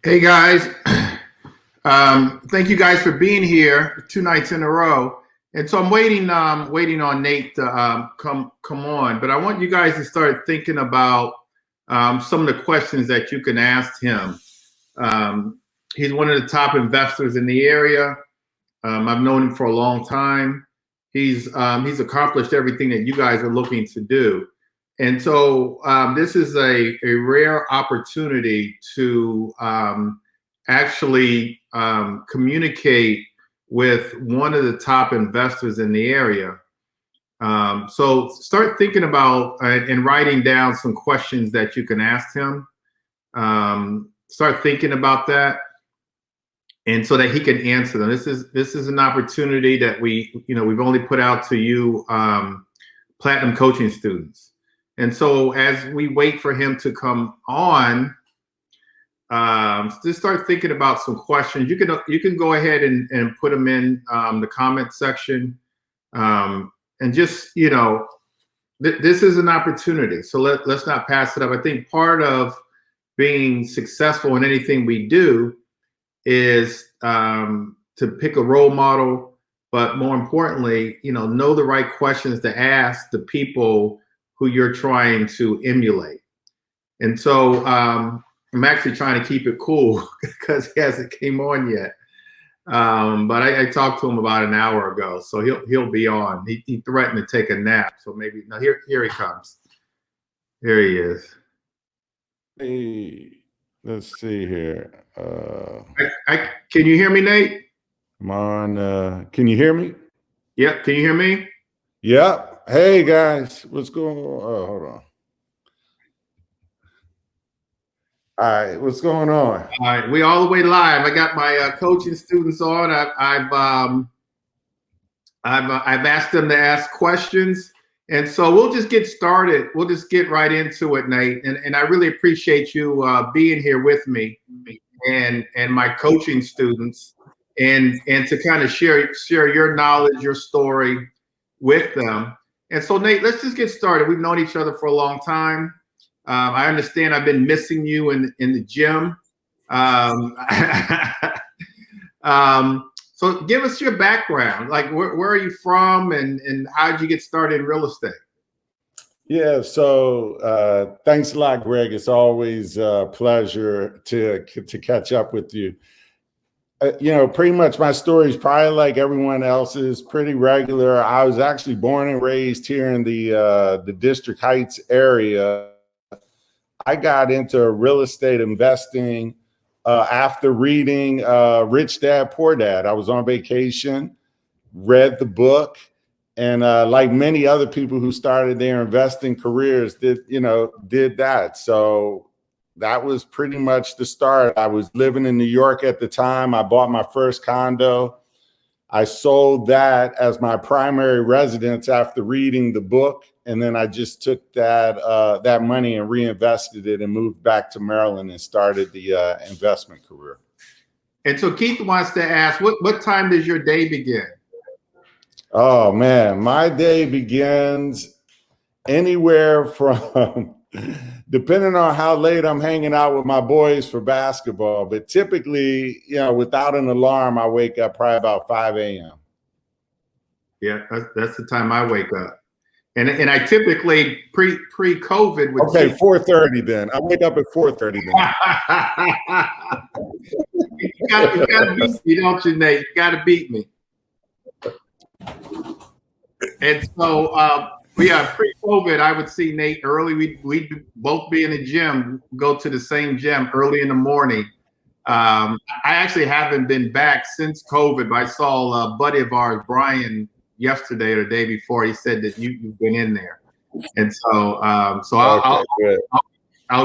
Hey guys, thank you guys for being here 2 nights in a row. And so I'm waiting on Nate to come on. But I want you guys to start thinking about some of the questions that you can ask him. He's one of the top investors in the area. I've known him for a long time. He's accomplished everything that you guys are looking to do. And so this is a rare opportunity to actually communicate with one of the top investors in the area. So start thinking about and writing down some questions that you can ask him. Start thinking about that, and so that he can answer them. This is an opportunity that we've only put out to you platinum coaching students. And so as we wait for him to come on, just start thinking about some questions. You can go ahead and put them in the comment section, and just this is an opportunity. So let's not pass it up. I think part of being successful in anything we do is to pick a role model, but more importantly, know the right questions to ask the people who you're trying to emulate. And so I'm actually trying to keep it cool because he hasn't came on yet. But I talked to him about an hour ago, so he'll be on. He threatened to take a nap, so maybe now here he comes. Here he is. Hey, let's see here. Can you hear me, Nate? Come on. Can you hear me? Yep. Can you hear me? Yep. Hey guys, what's going on? Oh, hold on. All right, what's going on? All right, we all the way live. I got my coaching students on. I've asked them to ask questions, and so we'll just get started. We'll just get right into it, Nate. And I really appreciate you being here with me and my coaching students, and to kind of share your knowledge, your story with them. And so, Nate, let's just get started. We've known each other for a long time. I understand I've been missing you in the gym. So give us your background. Like, where are you from, and how did you get started in real estate? Yeah, so thanks a lot, Greg. It's always a pleasure to catch up with you. Pretty much my story is probably like everyone else's, pretty regular. I was actually born and raised here in the District Heights area. I got into real estate investing after reading Rich Dad, Poor Dad. I was on vacation, read the book, and like many other people who started their investing careers did that. So that was pretty much the start. I was living in New York at the time. I bought my first condo. I sold that as my primary residence after reading the book. And then I just took that money and reinvested it and moved back to Maryland and started the investment career. And so Keith wants to ask, what time does your day begin? Oh, man, my day begins anywhere from depending on how late I'm hanging out with my boys for basketball, but typically, without an alarm, I wake up probably about 5 a.m. Yeah, that's the time I wake up, and I typically pre-COVID would. Okay, 4:30 then. I wake up at 4:30 then. You gotta beat me, don't you, Nate? You gotta beat me. And so. Yeah, pre-COVID, I would see Nate early. We'd both be in the gym, go to the same gym early in the morning. I actually haven't been back since COVID, but I saw a buddy of ours, Brian, yesterday or the day before. He said that you've been in there, and so I'll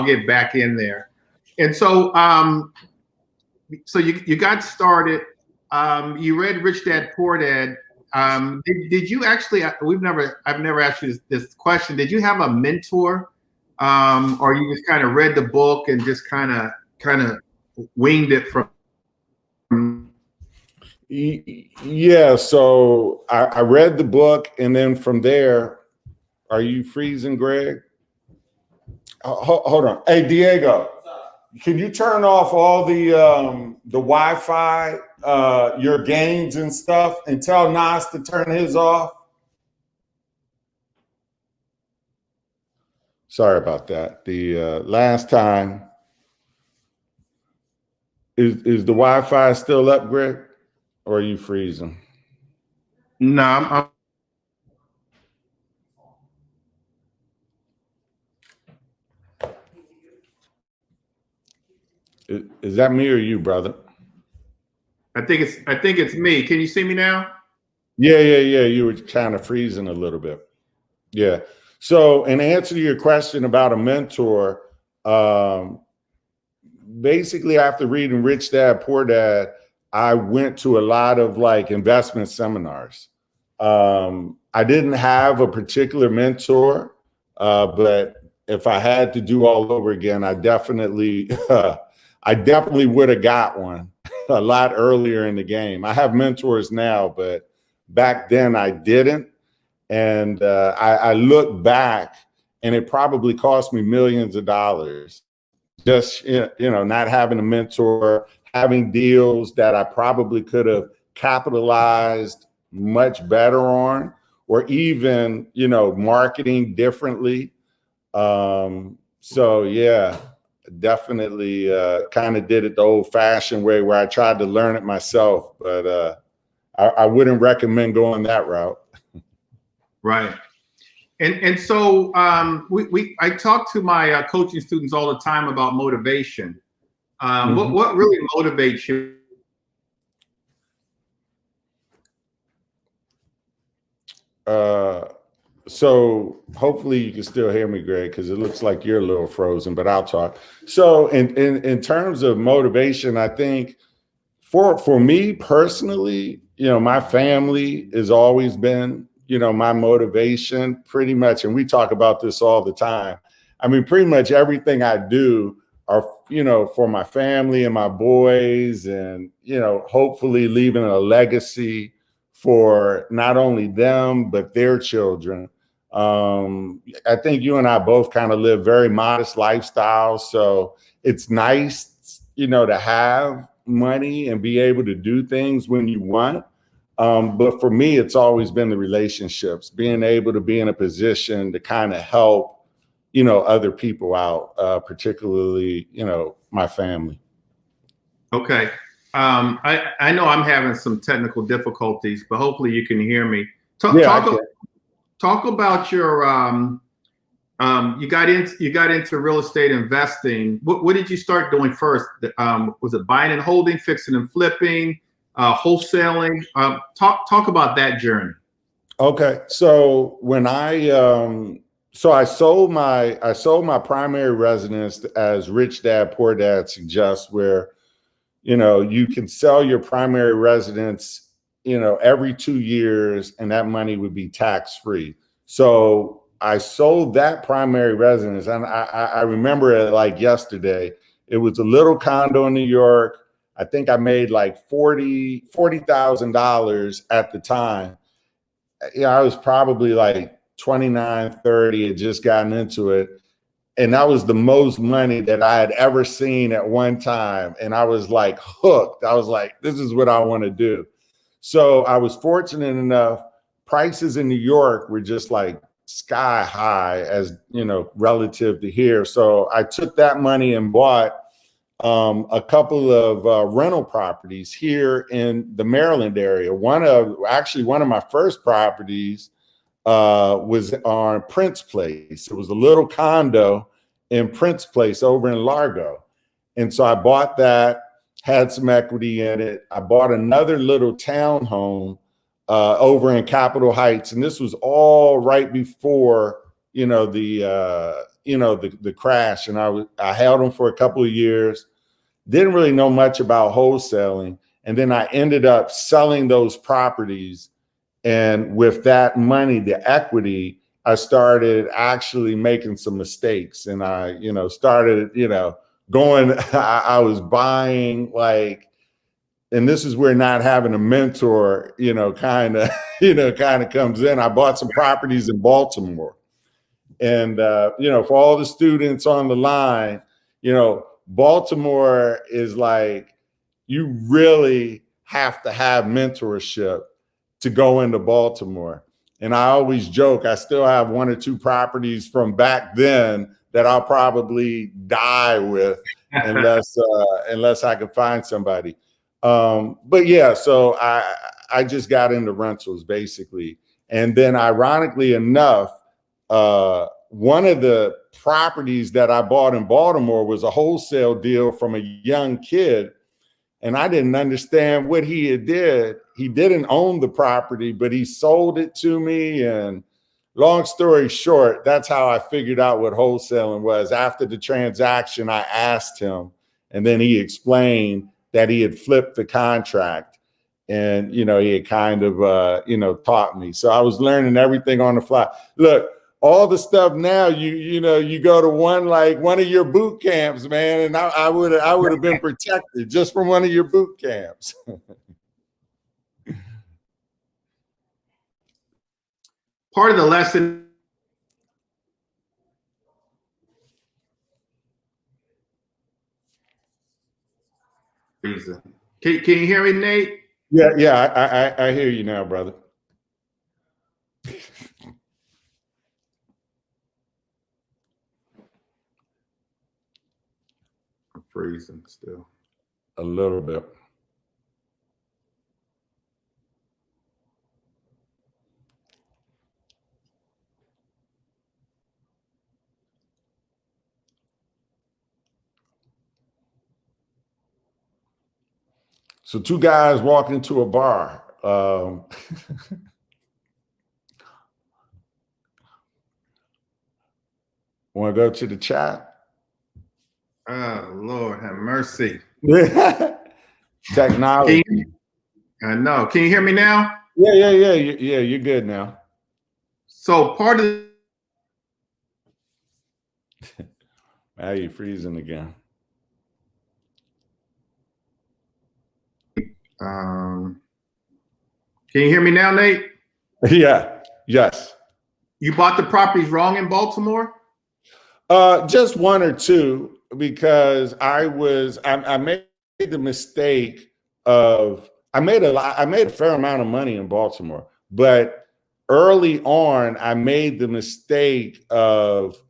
get back in there. And so so you got started. You read Rich Dad Poor Dad. Did you actually? I've never asked you this question. Did you have a mentor, or you just kind of read the book and just kind of winged it from? Yeah, so I read the book, and then from there, are you freezing, Greg? Hold on. Hey, Diego, can you turn off all the Wi-Fi, your games and stuff, and tell Nas to turn his off? Sorry about that. The last time, is the Wi-Fi still up, Greg, or are you freezing? No, I'm Is that me or you, brother? I think it's me. Can you see me now? Yeah. You were kind of freezing a little bit. Yeah. So, in answer to your question about a mentor, basically after reading Rich Dad Poor Dad, I went to a lot of like investment seminars. I didn't have a particular mentor, but if I had to do all over again, I definitely would have got one a lot earlier in the game. I have mentors now, but back then I didn't. And I look back, and it probably cost me millions of dollars. Just, not having a mentor, having deals that I probably could have capitalized much better on, or even, marketing differently. So yeah, definitely kind of did it the old fashioned way, where I tried to learn it myself, but I wouldn't recommend going that route. Right. And so I talk to my coaching students all the time about motivation. What really motivates you? So hopefully you can still hear me, Greg, because it looks like you're a little frozen, but I'll talk. So in terms of motivation, I think for me personally, my family has always been, my motivation pretty much. And we talk about this all the time. I mean, pretty much everything I do are, for my family and my boys, and, hopefully leaving a legacy for not only them, but their children. I think you and I both kind of live very modest lifestyles. So it's nice, to have money and be able to do things when you want. But for me, it's always been the relationships, being able to be in a position to kind of help, other people out, particularly, my family. Okay. I know I'm having some technical difficulties, but hopefully you can hear me. Talk about your you got into real estate investing. What did you start doing first? Was it buying and holding, fixing and flipping, wholesaling? Talk about that journey. Okay, so when I sold my primary residence, as Rich Dad Poor Dad suggests, where you can sell your primary residence, every 2 years, and that money would be tax free. So I sold that primary residence, and I remember it like yesterday. It was a little condo in New York. I think I made like $40,000 at the time. I was probably like 29, 30, had just gotten into it. And that was the most money that I had ever seen at one time. And I was like hooked. I was like, this is what I want to do. So I was fortunate enough, prices in New York were just like sky high, as relative to here. So I took that money and bought a couple of rental properties here in the Maryland area. One of my first properties was on Prince Place. It was a little condo in Prince Place over in Largo. And so I bought that, had some equity in it. I bought another little townhome over in Capitol Heights. And this was all right before, the crash. And I held them for a couple of years. Didn't really know much about wholesaling. And then I ended up selling those properties. And with that money, the equity, I started actually making some mistakes. And I, started, going, I was buying like and this is where not having a mentor, kind of, kind of comes in. I bought some properties in Baltimore. And, for all the students on the line, Baltimore is like, you really have to have mentorship to go into Baltimore. And I always joke, I still have 1 or 2 properties from back then that I'll probably die with unless I can find somebody. But yeah, so I just got into rentals basically. And then ironically enough, one of the properties that I bought in Baltimore was a wholesale deal from a young kid. And I didn't understand what he had did. He didn't own the property, but he sold it to me. And long story short, that's how I figured out what wholesaling was. After the transaction, I asked him, and then he explained that he had flipped the contract. And, he had kind of, taught me. So I was learning everything on the fly. Look, all the stuff now, you go to one of your boot camps, man, and I would have been protected just from one of your boot camps. Part of the lesson. Can you hear me, Nate? Yeah, I hear you now, brother. I'm freezing still. A little bit. So 2 guys walk into a bar. Want to go to the chat? Oh, Lord have mercy. Technology. I know. Can you hear me now? Yeah. You're good now. So part of Now you're freezing again. Can you hear me now, Nate? Yeah. Yes. You bought the properties wrong in Baltimore? Just 1 or 2, because I made the mistake of I made a fair amount of money in Baltimore, but early on I made the mistake of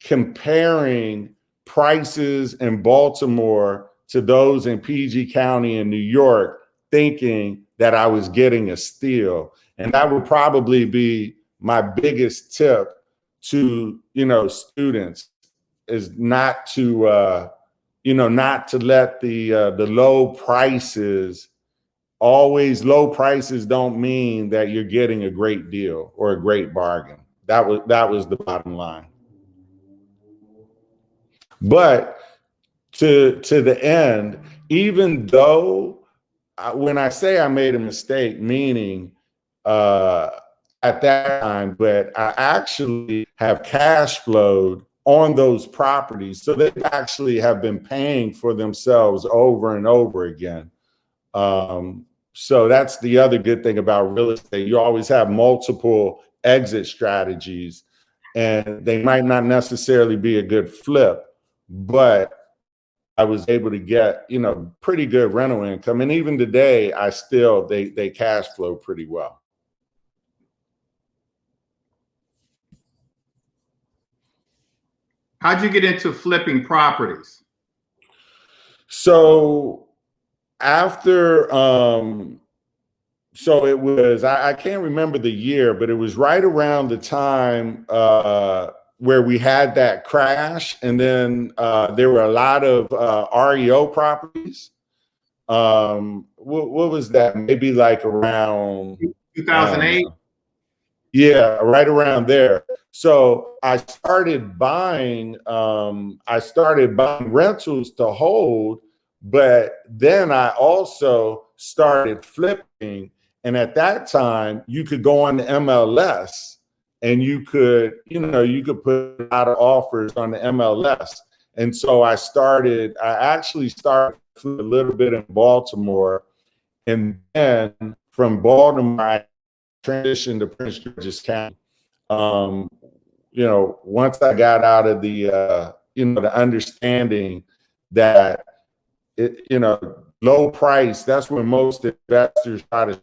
comparing prices in Baltimore to those in PG County in New York, thinking that I was getting a steal. And that would probably be my biggest tip to, students, is not to, not to let the low prices. Always low prices don't mean that you're getting a great deal or a great bargain. That was the bottom line. But to the end, even though when I say I made a mistake, meaning at that time, but I actually have cash flowed on those properties. So they actually have been paying for themselves over and over again. So that's the other good thing about real estate. You always have multiple exit strategies, and they might not necessarily be a good flip, but I was able to get, pretty good rental income. And even today, they cash flow pretty well. How'd you get into flipping properties? So after, so it was, I can't remember the year, but it was right around the time where we had that crash. And then there were a lot of REO properties. What was that? Maybe like around 2008? Yeah, right around there. So I started buying rentals to hold, but then I also started flipping. And at that time, you could go on the MLS and you could put a lot of offers on the MLS. And so I actually started a little bit in Baltimore. And then from Baltimore, I transitioned to Prince George's County. You know, once I got out of the, you know, the understanding that it, you know, low price, that's when most investors try to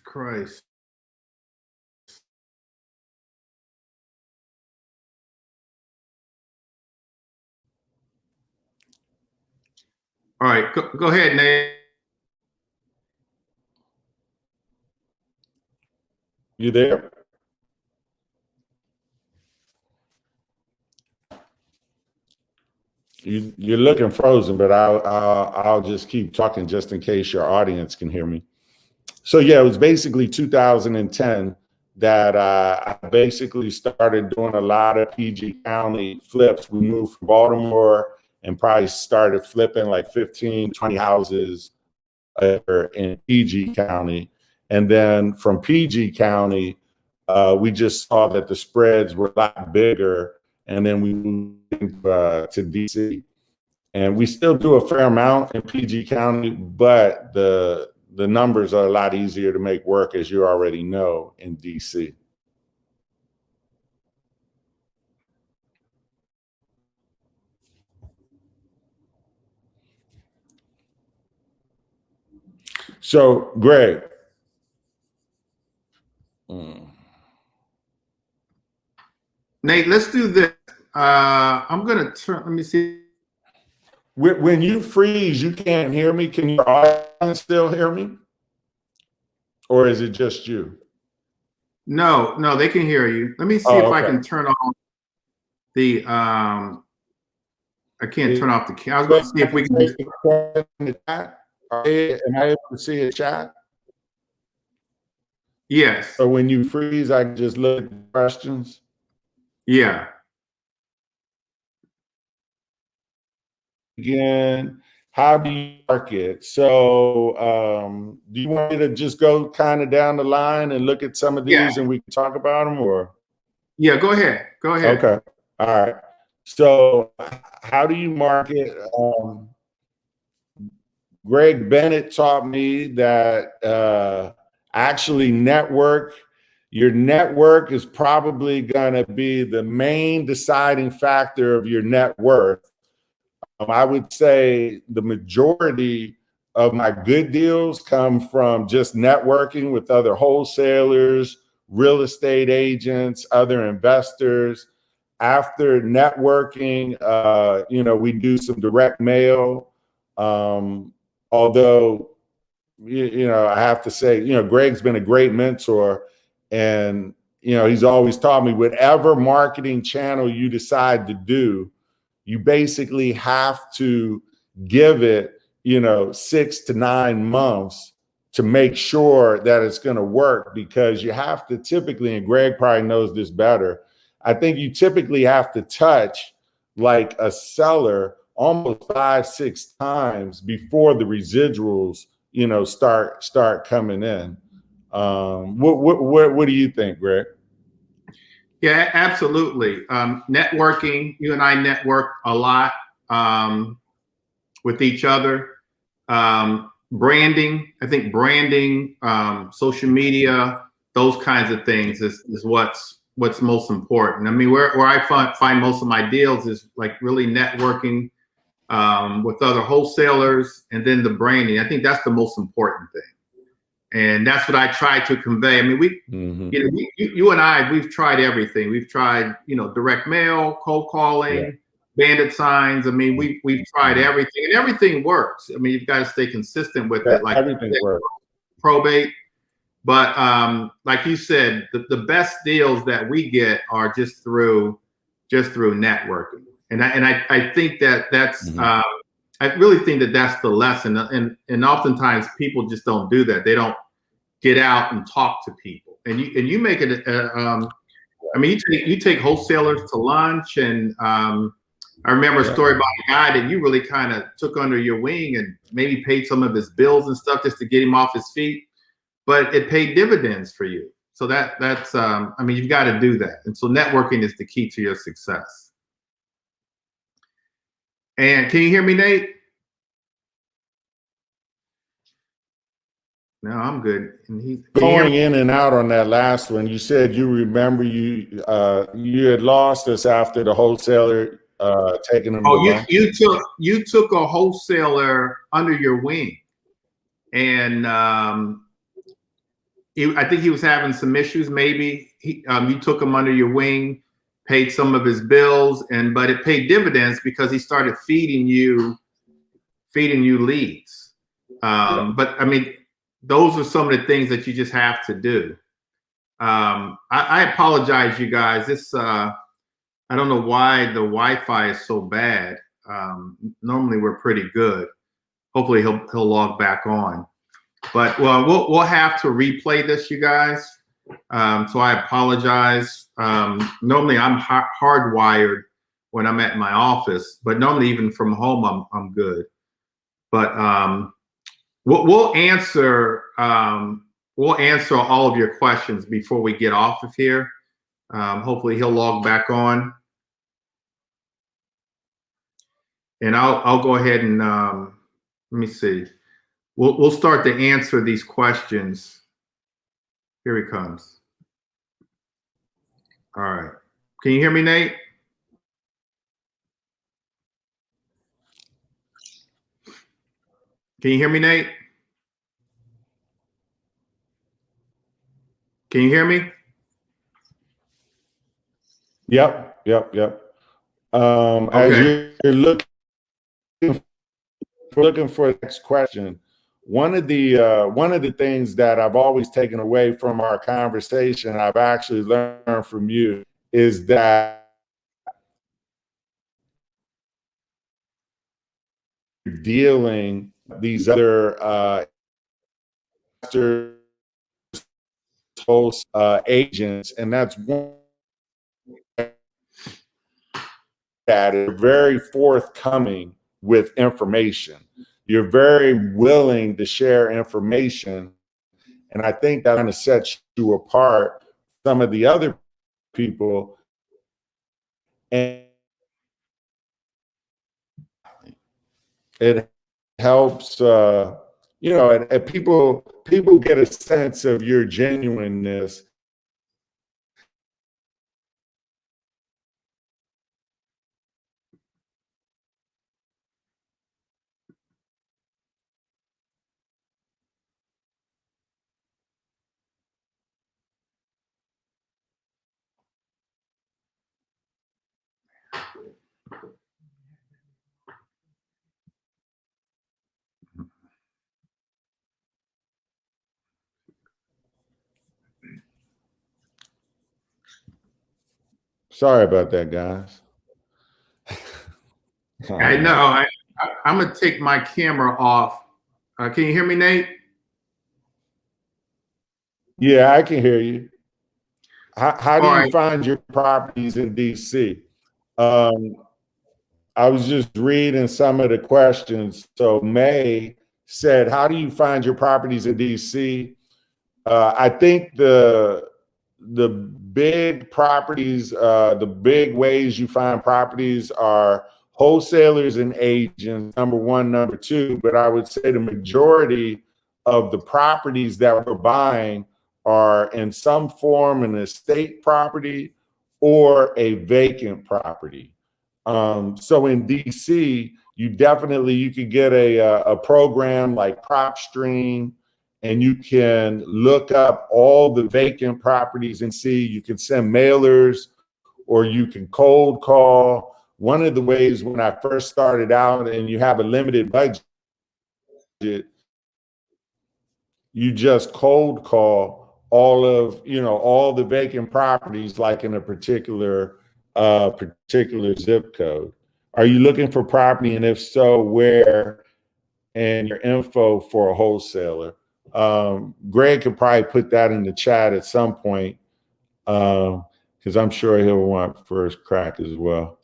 Christ. All right, go ahead, Nate. You there? You're looking frozen, but I'll just keep talking just in case your audience can hear me. So yeah, it was basically 2010 that I basically started doing a lot of PG County flips. We moved from Baltimore and probably started flipping like 15, 20 houses in PG County. And then from PG County, we just saw that the spreads were a lot bigger. And then we moved to DC. And we still do a fair amount in PG County, but the numbers are a lot easier to make work, as you already know, in DC. So, Greg. Nate, let's do this. I'm gonna turn. Let me see. When you freeze, you can't hear me. Can your audience still hear me, or is it just you? No, they can hear you. Let me see if I can turn on the. I can't turn off the camera. I was going to see if we can. Am I able to see a chat? Yes. So when you freeze, I can just look at the questions. Yeah. Again, how do you market? So do you want me to just go kind of down the line and look at some of these and we can talk about them, or? Yeah, go ahead. Go ahead. Okay. All right. So how do you market? Greg Bennett taught me that actually your network is probably going to be the main deciding factor of your net worth. I would say the majority of my good deals come from just networking with other wholesalers, real estate agents, other investors. After networking, you know, we do some direct mail. Although, you know, I have to say, you know, Greg's been a great mentor, and, you know, he's always taught me whatever marketing channel you decide to do, you basically have to give it, you know, 6 to 9 months to make sure that it's going to work, because you have to typically, and Greg probably knows this better, I think you typically have to touch like a seller almost 5, 6 times before the residuals, you know, start coming in. What do you think, Greg? Yeah, absolutely. Networking, you and I network a lot with each other. Branding, I think branding, social media, those kinds of things is what's most important. I mean, where I find most of my deals is like really networking with other wholesalers, and then the branding. I think that's the most important thing. And that's what I try to convey. I mean, you know, you and I, we've tried everything. We've tried, you know, direct mail, cold calling, bandit signs. I mean, we've tried everything, and everything works. I mean, you've got to stay consistent with it, like everything works. Probate. But like you said, the best deals that we get are just through just through networking. And I think that's Mhm. I really think that that's the lesson. And oftentimes people just don't do that. They don't get out and talk to people. And you make it. I mean, you take wholesalers to lunch, and I remember a Yeah. story about a guy that you really kind of took under your wing and maybe paid some of his bills and stuff just to get him off his feet. But it paid dividends for you. So that's I mean, you've got to do that. And so networking is the key to your success. And can you hear me, Nate? No, I'm good. And can you hear me? Going in and out on that last one, you said you remember you had lost us after the wholesaler taking them to Oh, lunch. you took a wholesaler under your wing, and I think he was having some issues. Maybe you took him under your wing, paid some of his bills, but it paid dividends because he started feeding you leads. Yeah. But I mean, those are some of the things that you just have to do. I apologize, you guys. This I don't know why the Wi-Fi is so bad. Normally we're pretty good. Hopefully he'll log back on. But well, we'll have to replay this, you guys. So I apologize. Normally I'm hardwired when I'm at my office, but normally even from home I'm good. But we'll answer all of your questions before we get off of here. Hopefully he'll log back on, and I'll go ahead and let me see. We'll start to answer these questions. Here he comes. All right. Can you hear me, Nate? Can you hear me, Nate? Can you hear me? Yep. As Okay. you're looking for the next question, one of the things that I've always taken away from our conversation, I've actually learned from you, is that dealing these other host agents, and that's one that are very forthcoming with information. You're very willing to share information, and I think that kind of sets you apart from some of the other people, and it helps. And people get a sense of your genuineness. Sorry about that, guys. I know. I'm gonna take my camera off. Can you hear me, Nate? Yeah, I can hear you. How do All you right. find your properties in DC? Um, I was just reading some of the questions. So May said, "How do you find your properties in DC?" I think the big properties, the big ways you find properties are wholesalers and agents, number one, number two. But I would say the majority of the properties that we're buying are in some form an estate property or a vacant property. So in DC, you could get a program like PropStream, and you can look up all the vacant properties and see. You can send mailers, or you can cold call. One of the ways when I first started out and you have a limited budget, you just cold call all the vacant properties, like in a particular particular zip code? Are you looking for property, and if so, where? And your info for a wholesaler. Greg could probably put that in the chat at some point, because I'm sure he'll want first crack as well.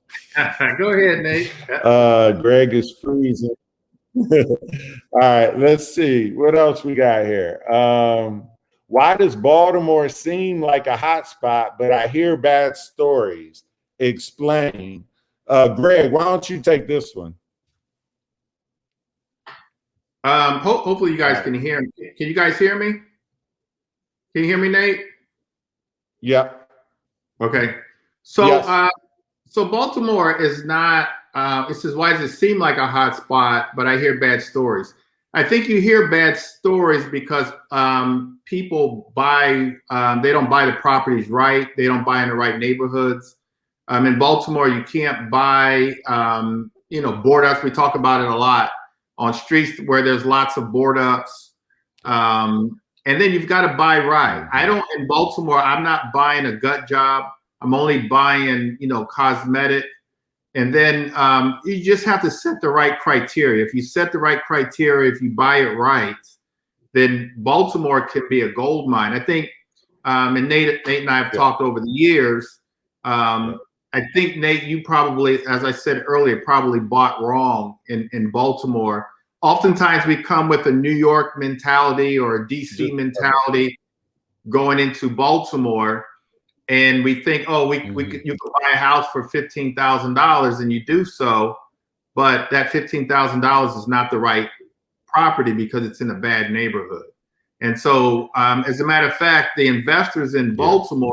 Go ahead, Nate. Greg is freezing. All right, let's see what else we got here. Why does Baltimore seem like a hot spot, but I hear bad stories? Explain. Greg, why don't you take this one? Hopefully you guys can hear me. Can you guys hear me? Can you hear me, Nate? Yep. Okay. So, Yes. So Baltimore is not. It says, why does it seem like a hot spot, but I hear bad stories? I think you hear bad stories because people buy. They don't buy the properties right. They don't buy in the right neighborhoods. In Baltimore, you can't buy. Board ups. We talk about it a lot on streets where there's lots of board ups. And then you've got to buy right. In Baltimore, I'm not buying a gut job. I'm only buying, cosmetic. And then you just have to set the right criteria. If you set the right criteria, if you buy it right, then Baltimore can be a gold mine. I think, and Nate and I have talked over the years. I think, Nate, you probably, as I said earlier, probably bought wrong in Baltimore. Oftentimes we come with a New York mentality or a DC mentality going into Baltimore, and we think, oh, you can buy a house for $15,000, and you do so, but that $15,000 is not the right property because it's in a bad neighborhood. And so, as a matter of fact, the investors in Baltimore,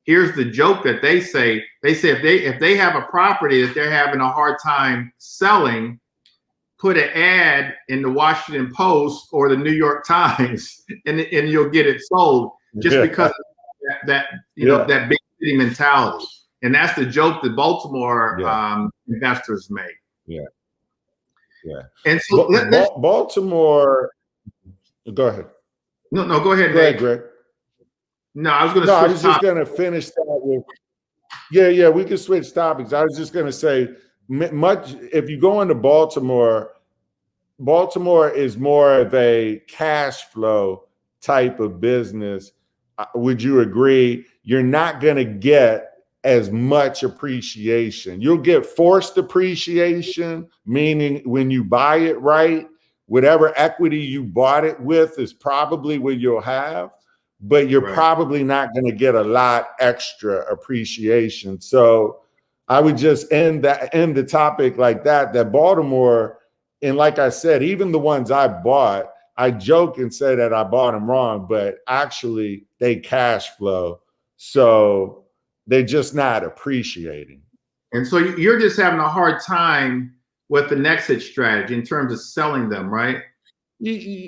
here's the joke that they say. They say if they have a property that they're having a hard time selling, put an ad in the Washington Post or the New York Times, and you'll get it sold, just because of that big city mentality. And that's the joke that Baltimore investors make. And so Baltimore. Go ahead. No, go ahead, Go ahead, Greg. No, I was going to. No, I was just going to finish that with. Yeah, we can switch topics. I was just going to say, if you go into Baltimore is more of a cash flow type of business. Would you agree? You're not going to get as much appreciation. You'll get forced appreciation, meaning when you buy it right, whatever equity you bought it with is probably what you'll have, but you're probably not going to get a lot extra appreciation. So I would just end the topic like that Baltimore, and like I said, even the ones I bought, I joke and say that I bought them wrong, but actually they cash flow. So they're just not appreciating. And so you're just having a hard time with the exit strategy in terms of selling them, right?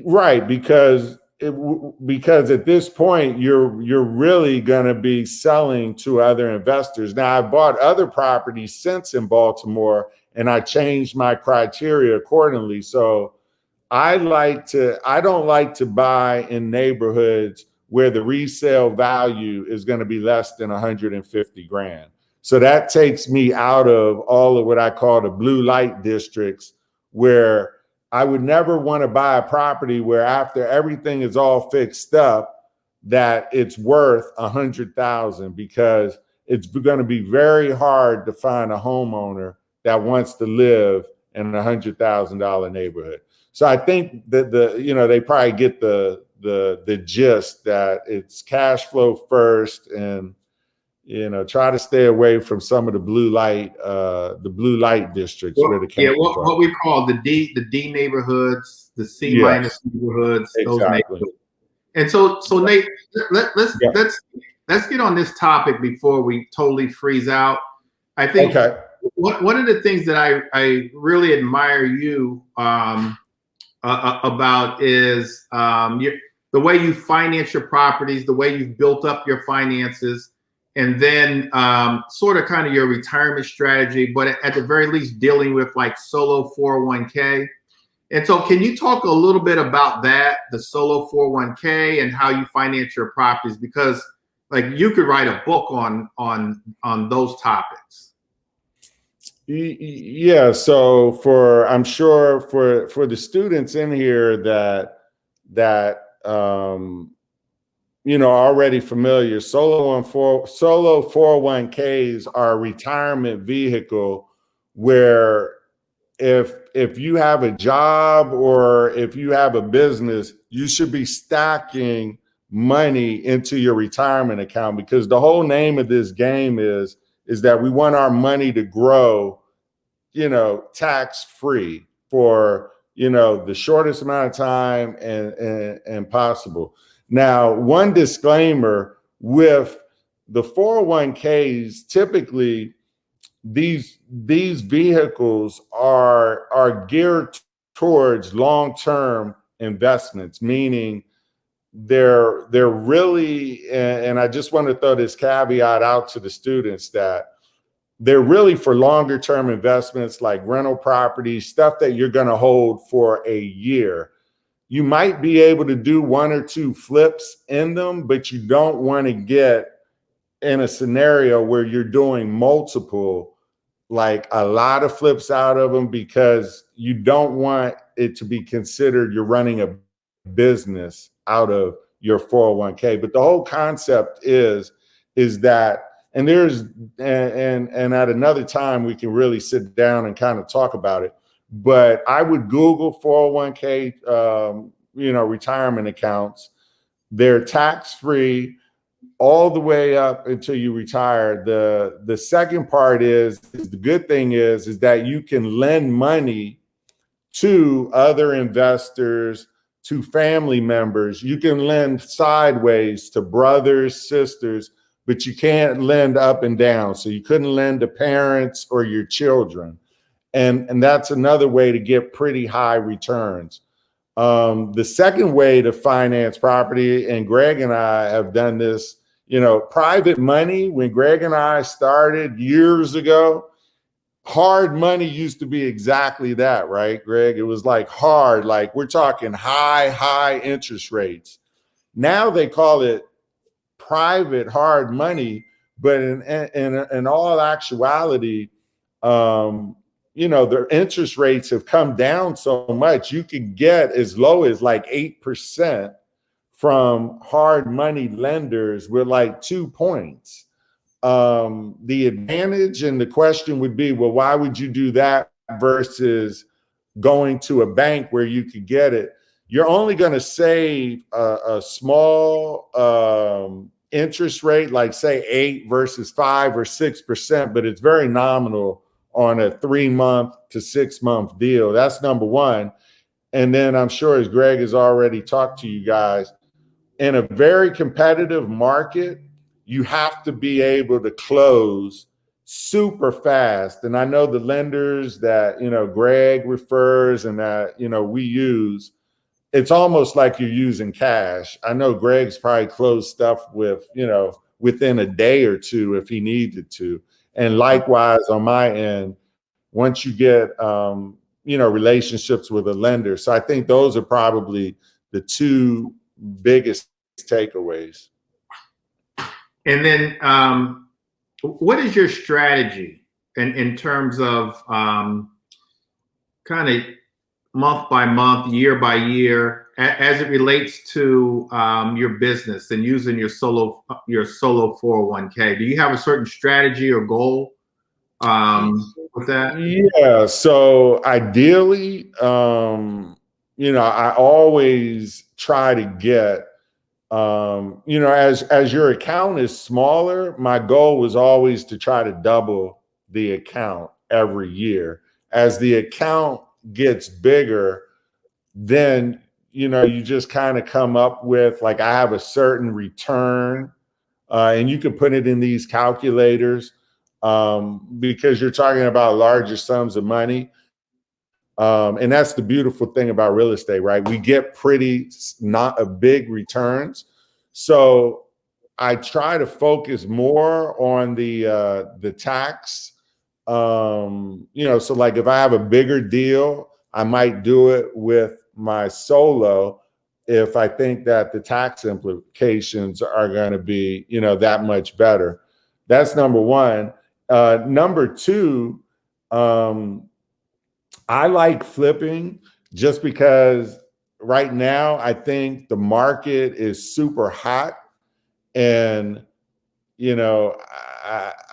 Right, because at this point you're really going to be selling to other investors. Now, I've bought other properties since in Baltimore, and I changed my criteria accordingly. So I don't like to buy in neighborhoods where the resale value is going to be less than 150 grand. So that takes me out of all of what I call the blue light districts, where I would never want to buy a property where after everything is all fixed up, that it's worth 100,000, because it's going to be very hard to find a homeowner that wants to live in a $100,000 neighborhood. So I think that they probably get the gist that it's cash flow first, and try to stay away from some of the blue light districts where the what we call the D neighborhoods, the C minus neighborhoods, those neighborhoods. And so Nate, let's get on this topic before we totally freeze out. I think one of the things that I really admire you about is the way you finance your properties, the way you've built up your finances, and then sort of kind of your retirement strategy, but at the very least dealing with like solo 401k. And so can you talk a little bit about that, the solo 401k, and how you finance your properties? Because like you could write a book on those topics. Yeah, so I'm sure for the students in here that already familiar, solo 401ks are a retirement vehicle where if you have a job or if you have a business, you should be stacking money into your retirement account, because the whole name of this game is that we want our money to grow, tax free for, the shortest amount of time and possible. Now, one disclaimer with the 401ks, typically these vehicles are geared towards long-term investments, meaning they're really, and I just want to throw this caveat out to the students, that they're really for longer term investments like rental properties, stuff that you're going to hold for a year. You might be able to do one or two flips in them, but you don't want to get in a scenario where you're doing multiple, like a lot of flips out of them, because you don't want it to be considered you're running a business out of your 401k. But the whole concept is that, and at another time we can really sit down and kind of talk about it, but I would Google 401k retirement accounts. They're tax free all the way up until you retire. The second part is the good thing is that you can lend money to other investors, to family members. You can lend sideways to brothers, sisters, but you can't lend up and down. So you couldn't lend to parents or your children. And that's another way to get pretty high returns. The second way to finance property, and Greg and I have done this, private money. When Greg and I started years ago, hard money used to be exactly that, right, Greg? It was like hard, like we're talking high interest rates. Now they call it private hard money, but in all actuality, their interest rates have come down so much. You can get as low as like 8% from hard money lenders with like 2 points. The advantage and the question would be, well, why would you do that versus going to a bank where you could get it? You're only going to save a small interest rate, like say 8 versus 5 or 6%, but it's very nominal on a 3-month to 6-month deal. That's number one. And then I'm sure, as Greg has already talked to you guys, in a very competitive market, you have to be able to close super fast. And I know the lenders that, Greg refers and that, we use, it's almost like you're using cash. I know Greg's probably closed stuff with, within a day or two if he needed to. And likewise on my end, once you get, relationships with a lender. So I think those are probably the two biggest takeaways. And then what is your strategy in terms of kind of month by month, year by year, as it relates to your business and using your solo 401k? Do you have a certain strategy or goal with that? Yeah. So ideally, I always try to get, as your account is smaller, my goal was always to try to double the account every year. As the account gets bigger, then, you just kind of come up with, like, I have a certain return, and you can put it in these calculators, because you're talking about larger sums of money. And that's the beautiful thing about real estate, right? We get pretty not a big returns. So I try to focus more on the tax. So like if I have a bigger deal, I might do it with my solo. if I think that the tax implications are going to be, that much better. That's number one. Number two, I like flipping just because right now I think the market is super hot, and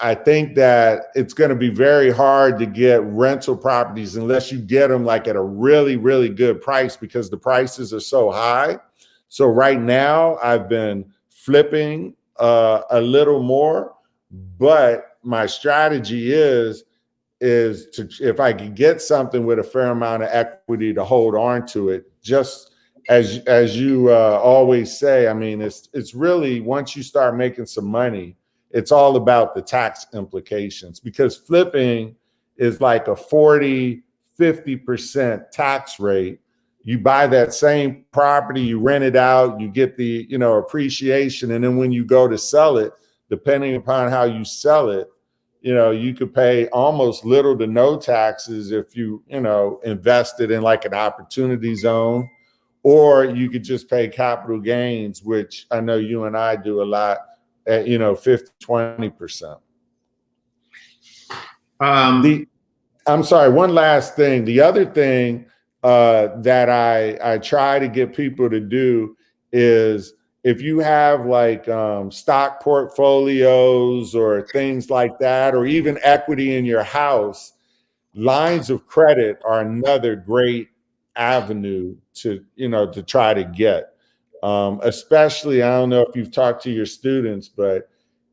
I think that it's going to be very hard to get rental properties unless you get them like at a really, really good price, because the prices are so high. So right now I've been flipping a little more, but my strategy is to, if I could get something with a fair amount of equity, to hold on to it. Just as you always say, I mean, it's really, once you start making some money, it's all about the tax implications, because flipping is like a 40-50% tax rate. You buy that same property, you rent it out, you get the appreciation, and then when you go to sell it, depending upon how you sell it, you could pay almost little to no taxes if you invested in like an opportunity zone, or you could just pay capital gains, which I know you and I do a lot at 50-20%. I'm sorry, one last thing. The other thing that I try to get people to do is, if you have like stock portfolios or things like that, or even equity in your house, lines of credit are another great avenue to try to get. Especially, I don't know if you've talked to your students, but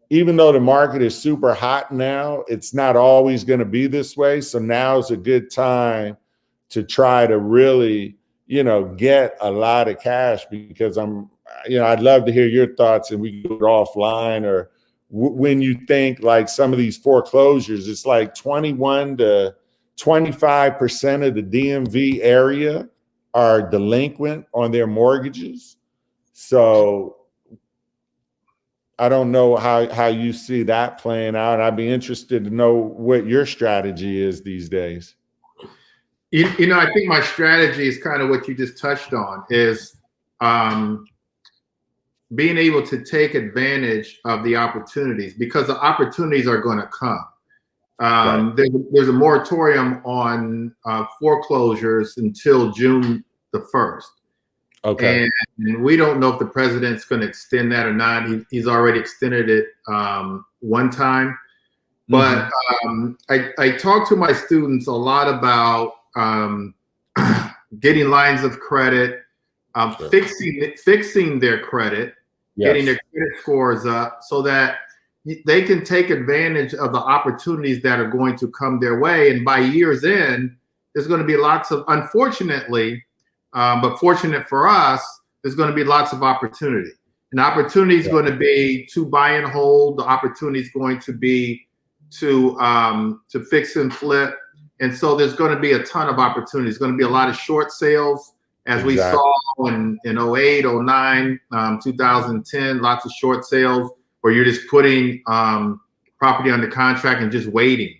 even though the market is super hot now, it's not always going to be this way. So now is a good time to try to really, get a lot of cash, because I'd love to hear your thoughts, and we can do it offline, or when you think like some of these foreclosures, it's like 21 to 25% of the DMV area are delinquent on their mortgages. So I don't know how you see that playing out. I'd be interested to know what your strategy is these days. I think my strategy is kind of what you just touched on, is being able to take advantage of the opportunities, because the opportunities are going to come. Right. There's a moratorium on foreclosures until June the 1st. Okay. And we don't know if the president's going to extend that or not. He's already extended it one time. But I talk to my students a lot about getting lines of credit, Sure. fixing their credit, Yes. getting their credit scores up, so that they can take advantage of the opportunities that are going to come their way. And by year's end, there's going to be lots of, unfortunately, but fortunate for us, there's going to be lots of opportunity. And opportunity is going to be to buy and hold. The opportunity is going to be to fix and flip. And so there's going to be a ton of opportunities. There's going to be a lot of short sales, as we saw in 08, 09, 2010, lots of short sales where you're just putting property under contract and just waiting.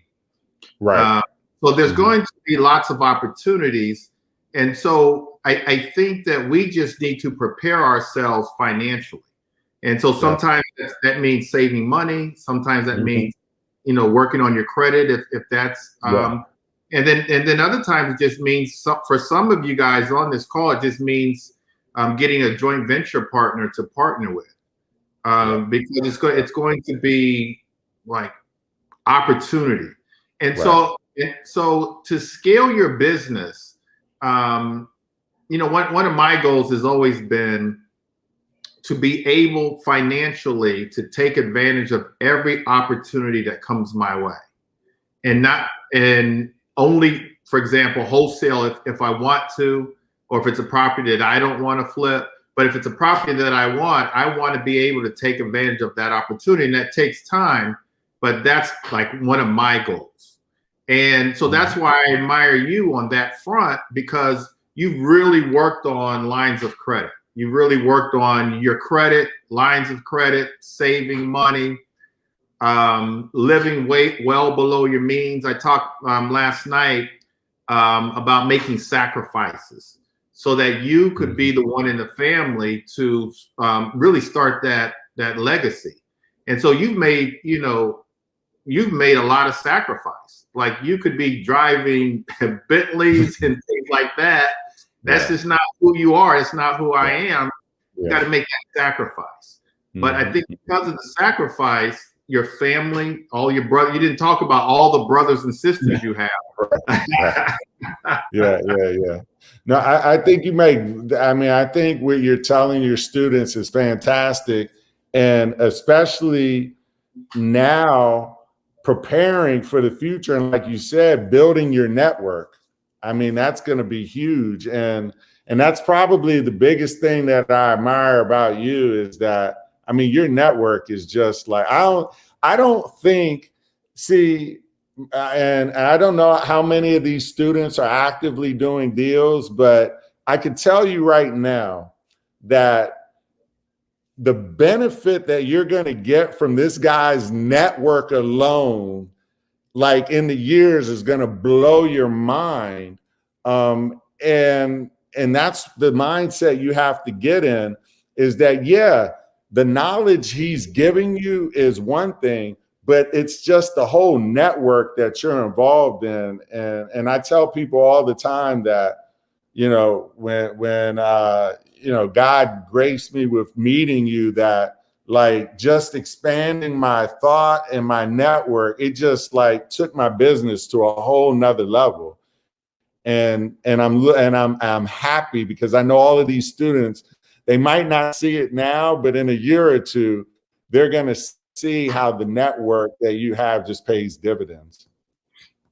Right. So there's going to be lots of opportunities. And so I think that we just need to prepare ourselves financially. And so sometimes that means saving money. Sometimes that means, working on your credit if that's, and then other times it just means, for some of you guys on this call, it just means getting a joint venture partner to partner with, because it's going to be like opportunity. And so to scale your business, one of my goals has always been to be able financially to take advantage of every opportunity that comes my way, and only, for example, wholesale if I want to, or if it's a property that I don't want to flip. But if it's a property that I want to be able to take advantage of that opportunity, and that takes time. But that's like one of my goals. And so that's why I admire you on that front, because you've really worked on lines of credit. You really worked on your credit, lines of credit, saving money, living well below your means. I talked last night about making sacrifices. so that you could be the one in the family to really start that legacy. And so you've made a lot of sacrifice. Like you could be driving Bentleys and things like that. That's just not who you are. It's not who I am. You got to make that sacrifice. But I think because of the sacrifice, your family, all your brothers, you didn't talk about all the brothers and sisters you have. Yeah. No, I think I think what you're telling your students is fantastic. And especially now preparing for the future. And like you said, building your network. I mean, that's going to be huge. And that's probably the biggest thing that I admire about you is that, I mean, your network is just like, I don't think, see, and I don't know how many of these students are actively doing deals, but I can tell you right now that the benefit that you're going to get from this guy's network alone, like in the years, is going to blow your mind. And that's the mindset you have to get in, is that, yeah, the knowledge he's giving you is one thing, but it's just the whole network that you're involved in. And I tell people all the time that, when God graced me with meeting you, that like just expanding my thought and my network, it just like took my business to a whole nother level. And I'm happy because I know all of these students, they might not see it now, but in a year or two, they're going to see how the network that you have just pays dividends.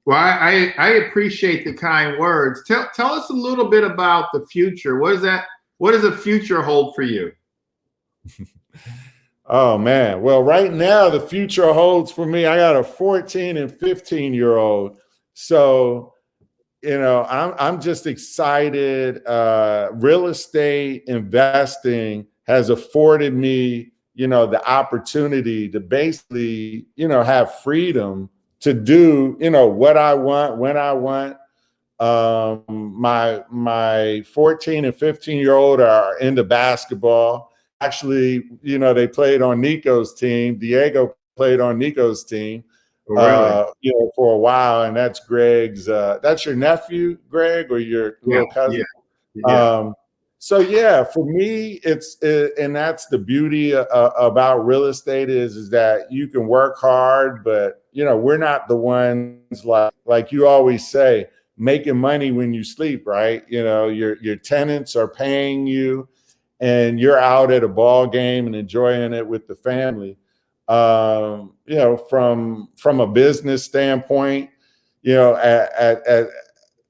Well, I appreciate the kind words. Tell us a little bit about the future. What does the future hold for you? Oh man. Well, right now the future holds for me. I got a 14 and 15-year-old. So, I'm just excited. Real estate investing has afforded me, the opportunity to basically, have freedom to do, what I want, when I want. My 14 and 15-year-old are into basketball. Actually, they played on Nico's team. Diego played on Nico's team. Oh, really? For a while, and that's Greg's. That's your nephew, Greg, or your little cousin. Yeah. So yeah, for me, and that's the beauty about real estate is that you can work hard, but we're not the ones like you always say, making money when you sleep, right? Your tenants are paying you, and you're out at a ball game and enjoying it with the family. From a business standpoint,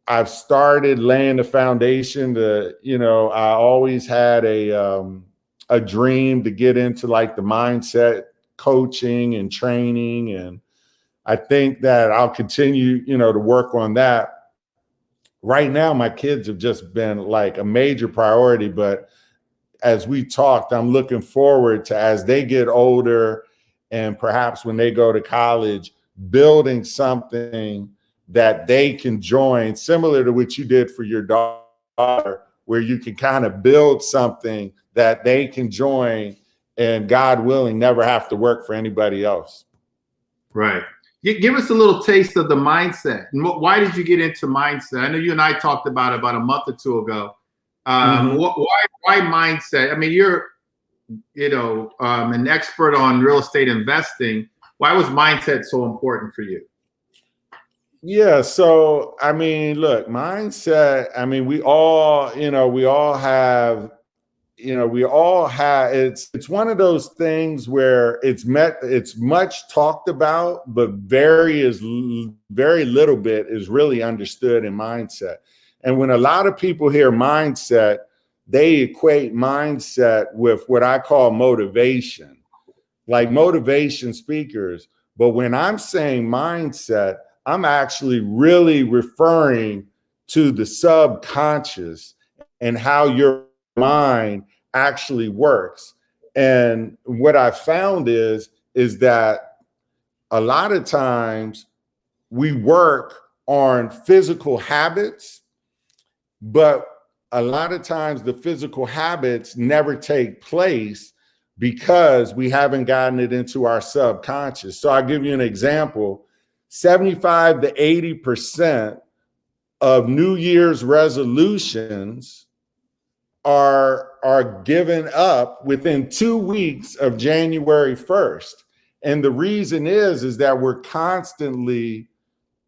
I've started laying the foundation to, I always had a dream to get into like the mindset coaching and training. And I think that I'll continue, to work on that. Right now, my kids have just been like a major priority, but as we talked, I'm looking forward to, as they get older and perhaps when they go to college, building something that they can join, similar to what you did for your daughter, where you can kind of build something that they can join and, God willing, never have to work for anybody else. Right. Give us a little taste of the mindset. And why did you get into mindset? I know you and I talked about a month or two ago. Why mindset? I mean, you're, an expert on real estate investing. Why was mindset so important for you? Yeah. So, I mean, look, mindset, I mean, we all have, it's one of those things where it's much talked about, but very little bit is really understood in mindset. And when a lot of people hear mindset, they equate mindset with what I call motivation, like motivation speakers. But when I'm saying mindset, I'm actually really referring to the subconscious and how your mind actually works. And what I found is that a lot of times we work on physical habits, but a lot of times the physical habits never take place because we haven't gotten it into our subconscious. So I'll give you an example. 75 to 80% of New Year's resolutions are given up within 2 weeks of January 1st. And the reason is that we're constantly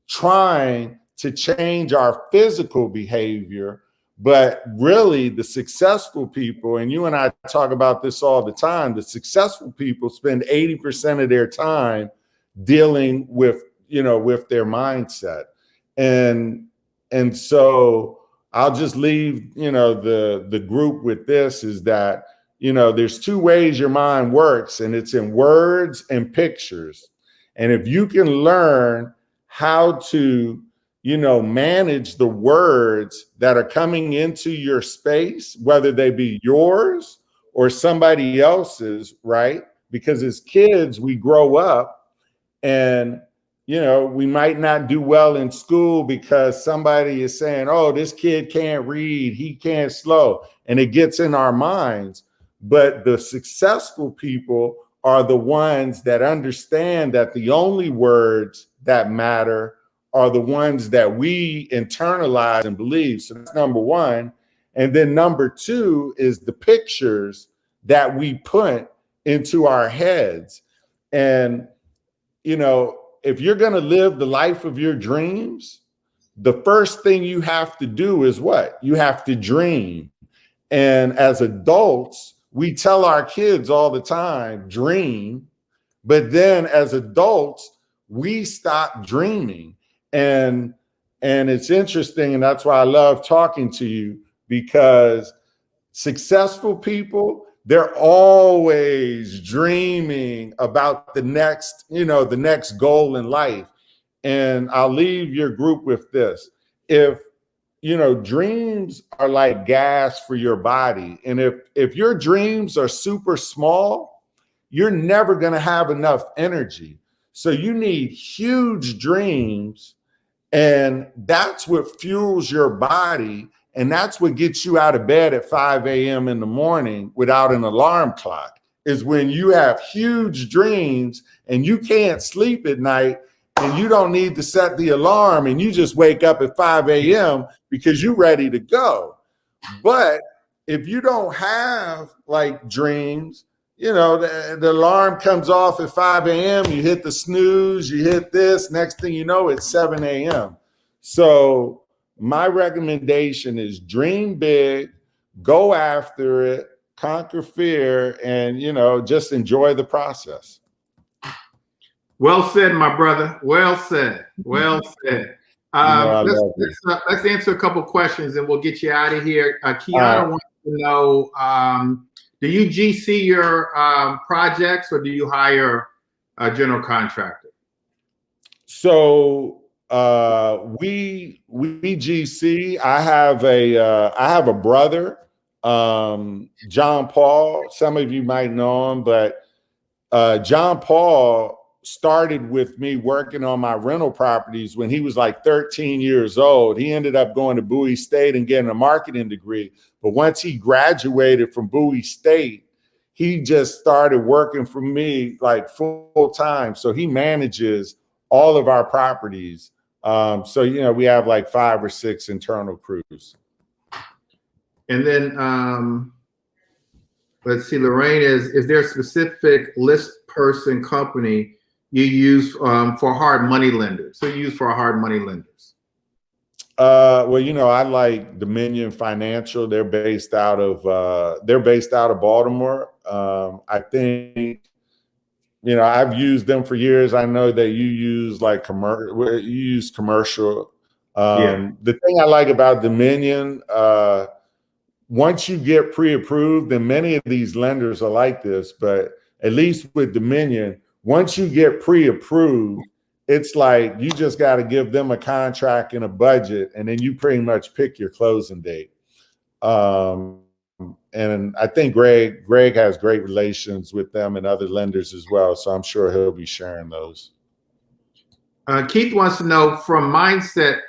trying to change our physical behavior. But really, the successful people, and you and I talk about this all the time, the successful people spend 80% of their time dealing with, with their mindset. And so I'll just leave, the group with this, is that, there's two ways your mind works, and it's in words and pictures. And if you can learn how to, manage the words that are coming into your space, whether they be yours or somebody else's, right? Because as kids, we grow up and, we might not do well in school because somebody is saying, oh, this kid can't read, he can't slow, and it gets in our minds. But the successful people are the ones that understand that the only words that matter are the ones that we internalize and believe. So that's number one. And then number two is the pictures that we put into our heads. And, if you're going to live the life of your dreams, the first thing you have to do is what? You have to dream. And as adults, we tell our kids all the time, dream. But then as adults, we stop dreaming. And it's interesting, and that's why I love talking to you, because successful people, they're always dreaming about the next, the next goal in life. And I'll leave your group with this. If, dreams are like gas for your body. And if your dreams are super small, you're never going to have enough energy. So you need huge dreams. And that's what fuels your body. And that's what gets you out of bed at 5 a.m. in the morning without an alarm clock, is when you have huge dreams and you can't sleep at night and you don't need to set the alarm and you just wake up at 5 a.m. because you're ready to go. But if you don't have like dreams, the alarm comes off at 5 a.m., you hit the snooze, you hit this, next thing you know, it's 7 a.m. So my recommendation is dream big, go after it, conquer fear, and, just enjoy the process. Well said, my brother. Well said. Well said. Let's answer a couple questions and we'll get you out of here. Kiana wants to know, do you GC your projects or do you hire a general contractor? So we GC. I have a brother, John Paul. Some of you might know him, but John Paul started with me working on my rental properties when he was like 13 years old. He ended up going to Bowie State and getting a marketing degree. But once he graduated from Bowie State, he just started working for me like full time. So he manages all of our properties. So, we have like 5 or 6 internal crews. And then let's see, Lorraine, is there a specific list person company you use for hard money lenders? So you use for hard money lenders? Well, I like Dominion Financial. They're based out of Baltimore. I think, I've used them for years. I know that you use like commercial. The thing I like about Dominion, once you get pre-approved, and many of these lenders are like this, but at least with Dominion, once you get pre-approved, it's like you just got to give them a contract and a budget, and then you pretty much pick your closing date. And I think Greg has great relations with them and other lenders as well, so I'm sure he'll be sharing those. Keith wants to know, from a mindset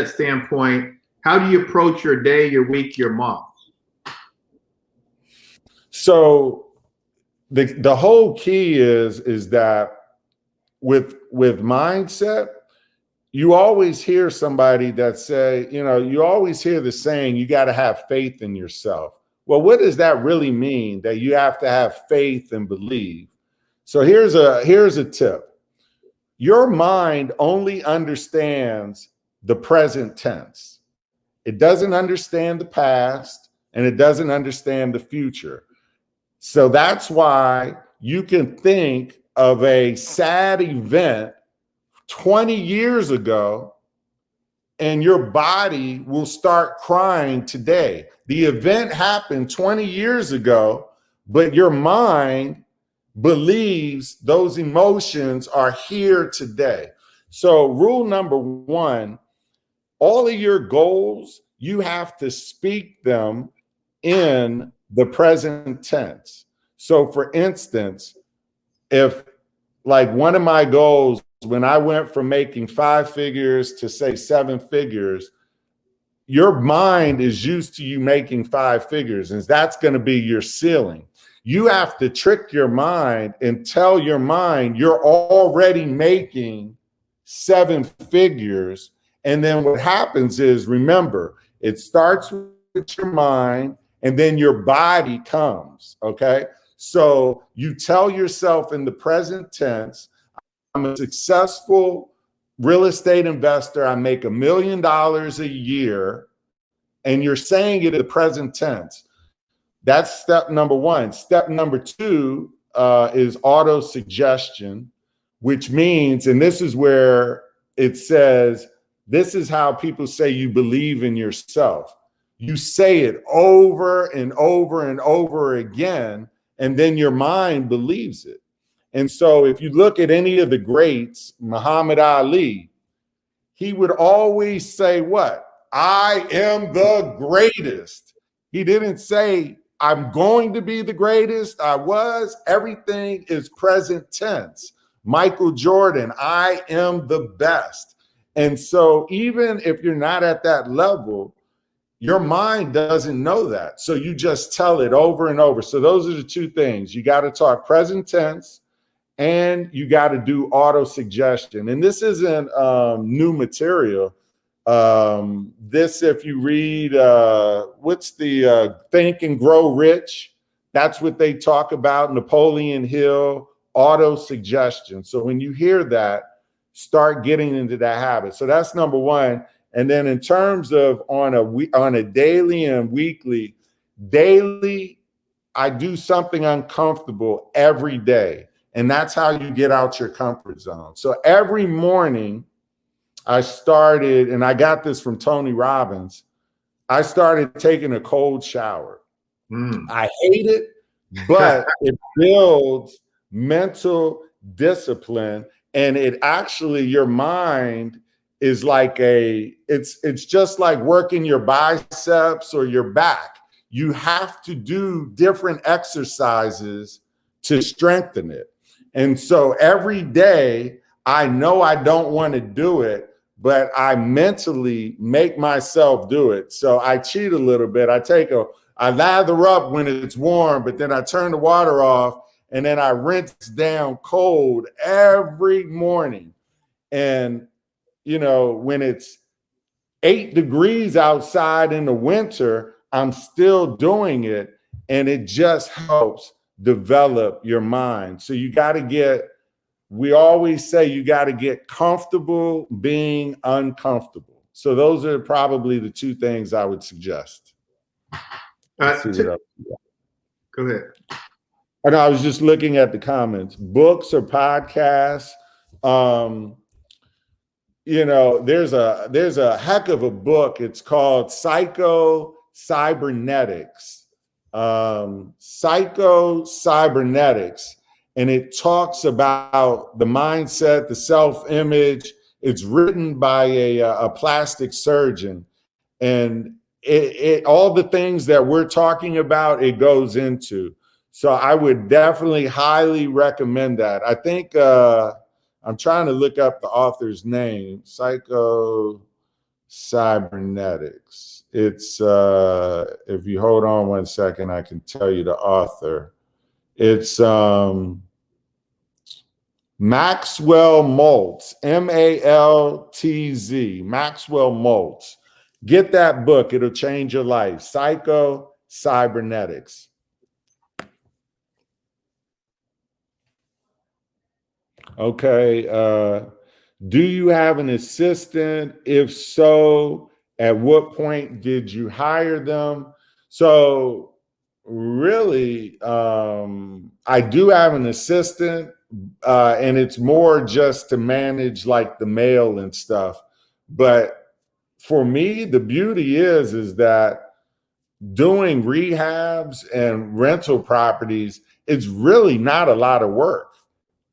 standpoint, how do you approach your day, your week, your month? So the whole key is that with mindset, you always hear somebody that say, you always hear the saying, you got to have faith in yourself. Well, what does that really mean, that you have to have faith and believe? So here's a tip. Your mind only understands the present tense. It doesn't understand the past, and it doesn't understand the future. So that's why you can think of a sad event 20 years ago, and your body will start crying today. The event happened 20 years ago, but your mind believes those emotions are here today. So rule number one, all of your goals, you have to speak them in the present tense. So for instance, if like one of my goals, when I went from making 5 figures to say 7 figures, your mind is used to you making 5 figures, and that's going to be your ceiling. You have to trick your mind and tell your mind you're already making 7 figures. And then what happens is, remember, it starts with your mind and then your body comes, okay? So you tell yourself in the present tense, I'm a successful real estate investor. I make $1 million a year. And you're saying it in the present tense. That's step number one. Step number two is auto suggestion, which means, and this is where it says, this is how people say you believe in yourself. You say it over and over and over again, and then your mind believes it. And so if you look at any of the greats, Muhammad Ali, he would always say what? I am the greatest. He didn't say, I'm going to be the greatest. I was. Everything is present tense. Michael Jordan, I am the best. And so even if you're not at that level, your mind doesn't know that. So you just tell it over and over. So those are the two things. You got to talk present tense, and you got to do auto suggestion. And this isn't new material. This, if you read, what's the Think and Grow Rich? That's what they talk about. Napoleon Hill, auto suggestion. So when you hear that, start getting into that habit. So that's number one. And then in terms of on a daily and weekly, daily, I do something uncomfortable every day. And that's how you get out your comfort zone. So every morning I started, and I got this from Tony Robbins, I started taking a cold shower. I hate it, but it builds mental discipline. And it actually, your mind is like it's just like working your biceps or your back. You have to do different exercises to strengthen it. And so every day, I know I don't want to do it, but I mentally make myself do it. So I cheat a little bit. I lather up when it's warm, but then I turn the water off, and then I rinse down cold every morning. And, when it's 8 degrees outside in the winter, I'm still doing it, and it just helps develop your mind. So we always say you got to get comfortable being uncomfortable. So those are probably the 2 things I would suggest. Go ahead. And I was just looking at the comments. Books or podcasts. There's a heck of a book. It's called Cybernetics. Cybernetics. And it talks about the mindset, the self-image. It's written by a plastic surgeon. And it all the things that we're talking about, it goes into. So I would definitely highly recommend that. I think I'm trying to look up the author's name. Cybernetics. It's if you hold on one second, I can tell you the author. It's Maxwell Maltz, Maltz, Maxwell Maltz. Get that book, it'll change your life. Cybernetics. Okay. Do you have an assistant? If so, at what point did you hire them? So really, I do have an assistant, and it's more just to manage like the mail and stuff. But for me, the beauty is that doing rehabs and rental properties, it's really not a lot of work.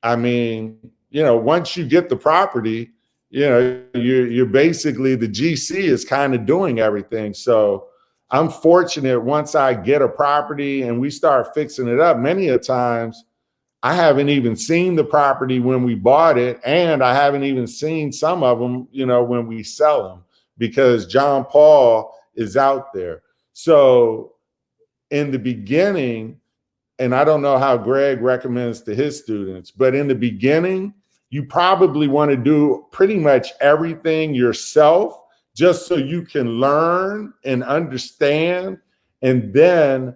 I mean, once you get the property, you're basically, the GC is kind of doing everything. So I'm fortunate, once I get a property and we start fixing it up, many a times I haven't even seen the property when we bought it, and I haven't even seen some of them, when we sell them, because John Paul is out there. So in the beginning, and I don't know how Greg recommends to his students, but in the beginning, you probably want to do pretty much everything yourself, just so you can learn and understand. And then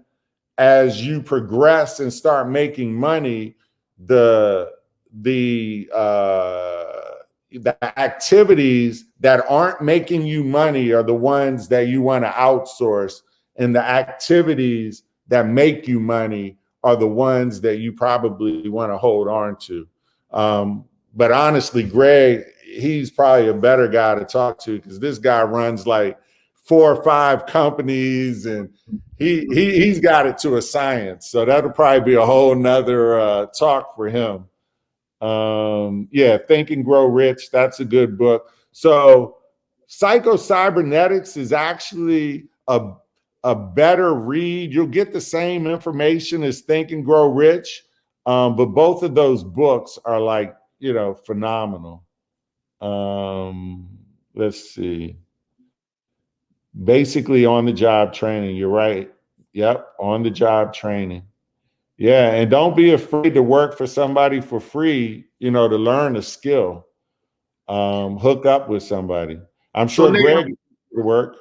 as you progress and start making money, the activities that aren't making you money are the ones that you want to outsource, and the activities that make you money are the ones that you probably want to hold on to. But honestly, Greg, he's probably a better guy to talk to, because this guy runs like 4 or 5 companies, and he's got it to a science. So that'll probably be a whole nother talk for him. Yeah, Think and Grow Rich, that's a good book. So Cybernetics is actually a better read. You'll get the same information as Think and Grow Rich, but both of those books are like, phenomenal. Let's see. Basically on the job training. You're right. Yep, on the job training. Yeah, and don't be afraid to work for somebody for free, to learn a skill. Hook up with somebody. I'm So sure Nate, Greg will work.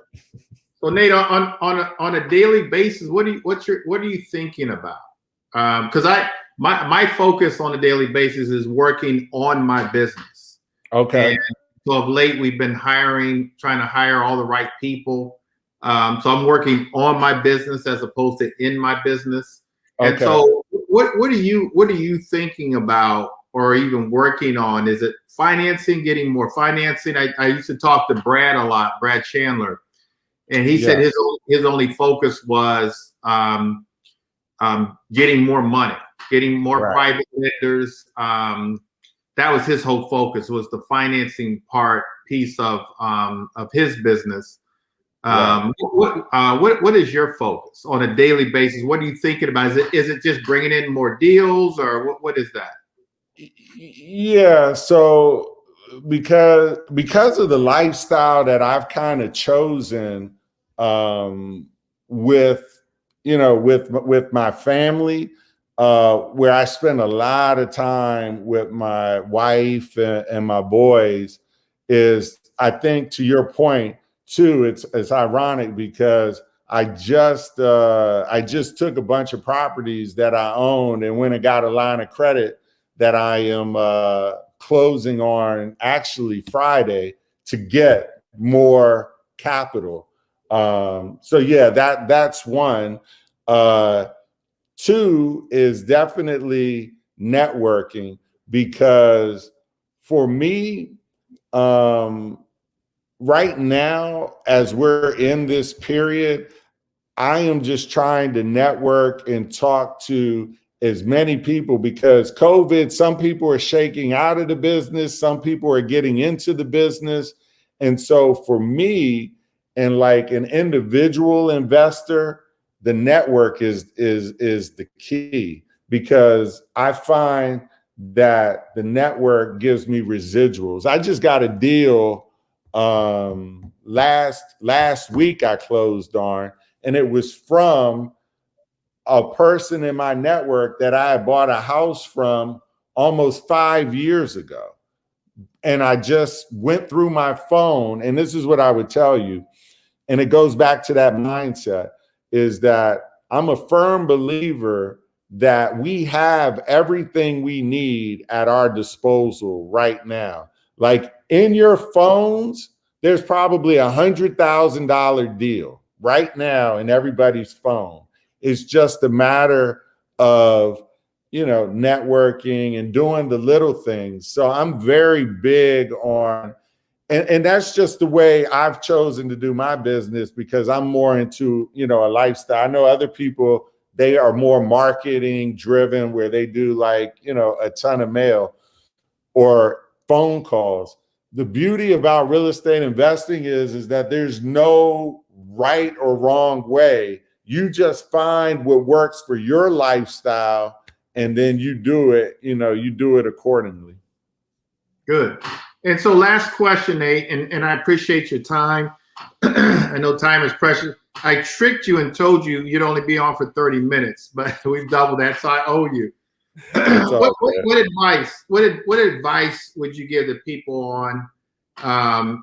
So Nate, on a daily basis, what are you thinking about? Because my focus on a daily basis is working on my business. Okay. And so of late, we've been trying to hire all the right people. So I'm working on my business as opposed to in my business. And Okay. so what are you thinking about, or even working on? Is it financing, getting more financing? I used to talk to Brad a lot, Brad Chandler, and he said his only focus was getting more money, getting more private lenders. That was his whole focus, was the financing piece of his business. What is your focus on a daily basis? What are you thinking about? Is it just bringing in more deals, or what is that? Yeah, so because of the lifestyle that I've kind of chosen, with with my family, where I spend a lot of time with my wife and my boys, is, I think, to your point too, it's ironic because I just took a bunch of properties that I owned and went and got a line of credit that I am closing on actually Friday to get more capital. So yeah, that's one. Two is definitely networking, because for me, right now, as we're in this period, I am just trying to network and talk to as many people, because COVID, some people are shaking out of the business, some people are getting into the business. And so for me, and like an individual investor, the network is the key, because I find that the network gives me residuals. I just got a deal last week I closed on, and it was from a person in my network that I had bought a house from almost 5 years ago. And I just went through my phone, and this is what I would tell you. And it goes back to that mindset, is that I'm a firm believer that we have everything we need at our disposal right now. Like in your phones, there's probably $100,000 deal right now in everybody's phone. It's just a matter of, networking and doing the little things. So I'm very big on, and that's just the way I've chosen to do my business, because I'm more into, a lifestyle. I know other people, they are more marketing driven, where they do like, a ton of mail or phone calls. The beauty about real estate investing is that there's no right or wrong way. You just find what works for your lifestyle, and then you do it, you do it accordingly. Good. And so last question, Nate, and I appreciate your time. I know time is precious. I tricked you and told you you'd only be on for 30 minutes, but we've doubled that, so I owe you. What advice would you give the people on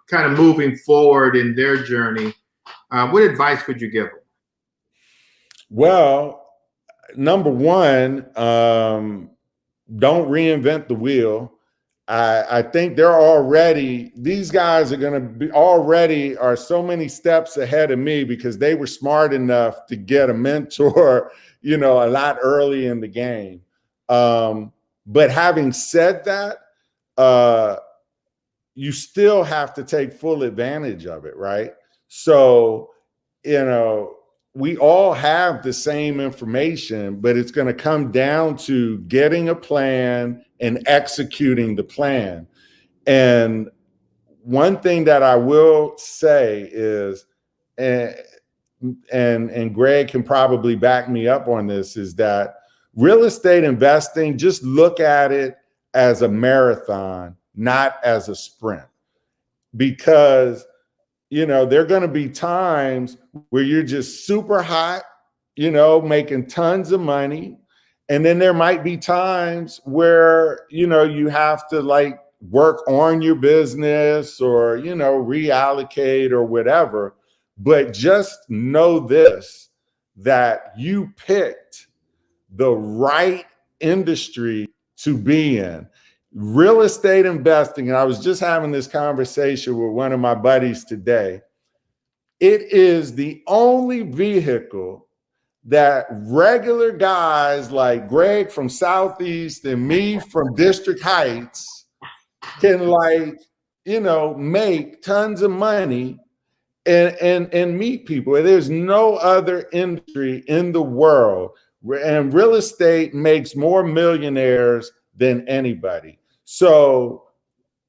kind of moving forward in their journey? What advice would you give them? Well, number one, don't reinvent the wheel. I think these guys are going to be already are so many steps ahead of me, because they were smart enough to get a mentor, a lot early in the game. But having said that, you still have to take full advantage of it, right? So, we all have the same information, but it's going to come down to getting a plan and executing the plan. And one thing that I will say is, and Greg can probably back me up on this, is that real estate investing, just look at it as a marathon, not as a sprint. Because there are going to be times where you're just super hot, making tons of money. And then there might be times where, you have to like work on your business or, reallocate or whatever. But just know this, that you picked the right industry to be in. Real estate investing, and I was just having this conversation with one of my buddies today. It is the only vehicle that regular guys like Greg from Southeast and me from District Heights can make tons of money and meet people. There's no other industry in the world, and real estate makes more millionaires than anybody. So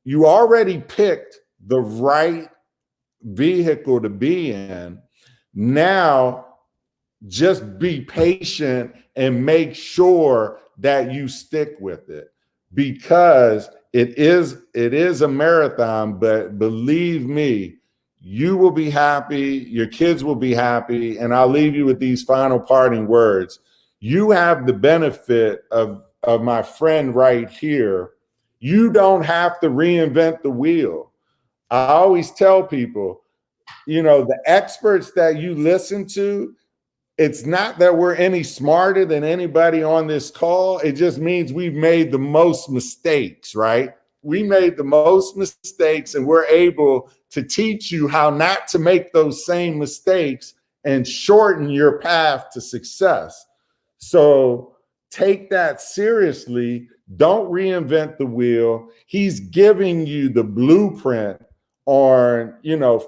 you already picked the right vehicle to be in. Now, just be patient and make sure that you stick with it, because it is a marathon. But believe me, you will be happy, your kids will be happy. And I'll leave you with these final parting words. You have the benefit of my friend right here. You don't have to reinvent the wheel. I always tell people, the experts that you listen to, it's not that we're any smarter than anybody on this call. It just means we've made the most mistakes, right? We made the most mistakes, and we're able to teach you how not to make those same mistakes and shorten your path to success. So take that seriously. Don't reinvent the wheel. He's giving you the blueprint on,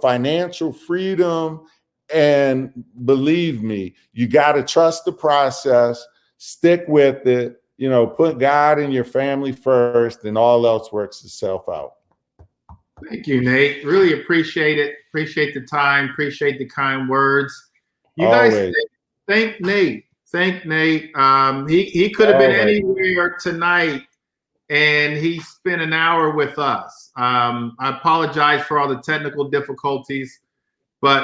financial freedom. And believe me, you got to trust the process, stick with it, put God and your family first, and all else works itself out. Thank you, Nate. Really appreciate it. Appreciate the time. Appreciate the kind words. You Always. Guys thank Nate. Thank Nate. He could have been anywhere tonight, and he spent an hour with us. I apologize for all the technical difficulties, but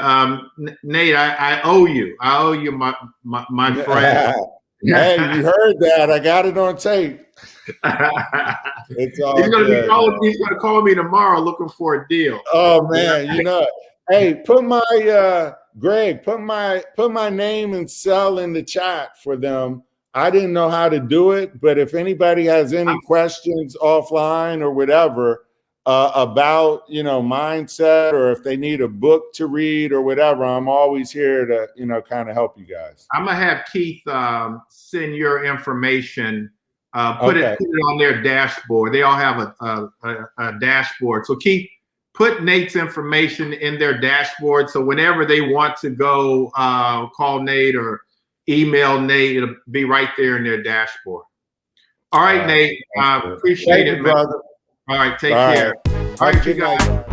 Nate, I owe you. I owe you, my friend. Hey, you heard that? I got it on tape. It's all He's good. He's gonna call me tomorrow looking for a deal. Oh man, you know, hey, put my Greg, put my name and cell in the chat for them. I didn't know how to do it, but if anybody has any questions offline or whatever about, you know, mindset, or if they need a book to read or whatever, I'm always here to, you know, kind of help you guys. I'm gonna have Keith send your information. Put it on their dashboard. They all have a dashboard. So Keith, put Nate's information in their dashboard. So whenever they want to go call Nate or email Nate, it'll be right there in their dashboard. All right, Nate. Appreciate it, brother. All right, take care. All right, you guys.